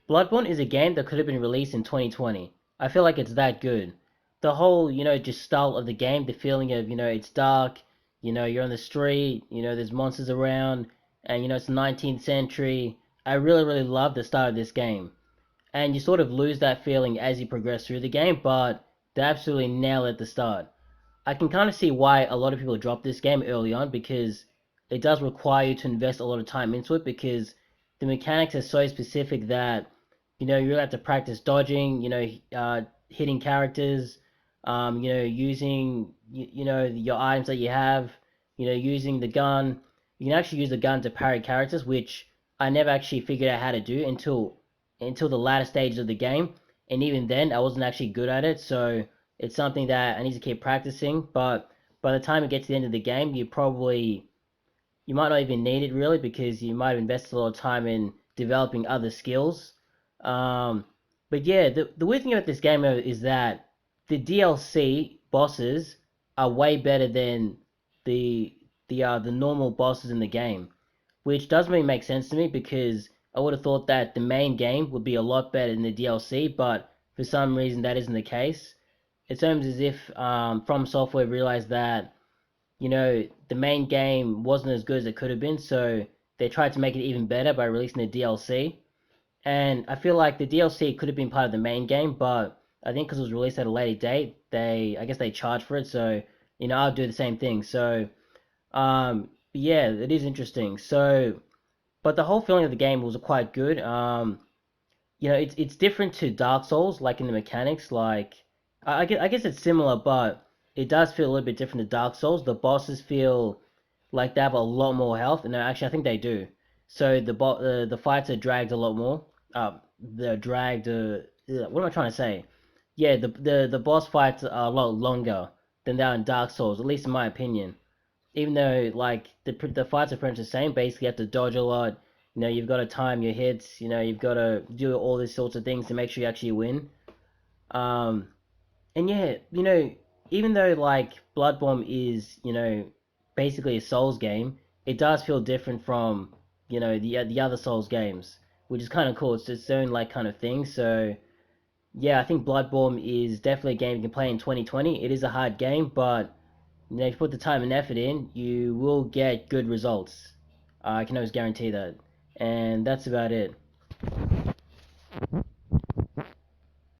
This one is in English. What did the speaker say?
Bloodborne is a game that could have been released in 2020. I feel like it's that good. The whole, just style of the game, the feeling of, it's dark, you're on the street, there's monsters around, and, it's 19th century. I really, really love the start of this game. And you sort of lose that feeling as you progress through the game, but they absolutely nail it at the start. I can kind of see why a lot of people drop this game early on because it does require you to invest a lot of time into it because the mechanics are so specific that you really have to practice dodging, hitting characters, using your items that you have, using the gun. You can actually use the gun to parry characters, which I never actually figured out how to do until the latter stages of the game, and even then I wasn't actually good at it. So it's something that I need to keep practicing. But by the time it gets to the end of the game, you might not even need it really because you might have invested a lot of time in developing other skills. Um, but yeah, the weird thing about this game is that the DLC bosses are way better than the the normal bosses in the game, which doesn't really make sense to me because I would have thought that the main game would be a lot better than the DLC, but for some reason that isn't the case. It's almost as if From Software realized that the main game wasn't as good as it could have been, so they tried to make it even better by releasing the DLC. And I feel like the DLC could have been part of the main game, but I think because it was released at a later date, I guess they charged for it, so I'll do the same thing. So yeah, it is interesting. So, but the whole feeling of the game was quite good. It's different to Dark Souls, like in the mechanics. Like I guess it's similar, but it does feel a little bit different to Dark Souls. The bosses feel like they have a lot more health, and actually I think they do. So the fights are dragged a lot more. They're dragged. What am I trying to say? Yeah, the boss fights are a lot longer than they are in Dark Souls, at least in my opinion. Even though like the fights are pretty much the same, basically you have to dodge a lot. You've got to time your hits. You've got to do all these sorts of things to make sure you actually win. Um, and yeah, even though like Bloodborne is basically a Souls game, it does feel different from the other Souls games, which is kind of cool. It's its own like kind of thing. So yeah, I think Bloodborne is definitely a game you can play in 2020. It is a hard game, but if you put the time and effort in, you will get good results. I can always guarantee that. And that's about it.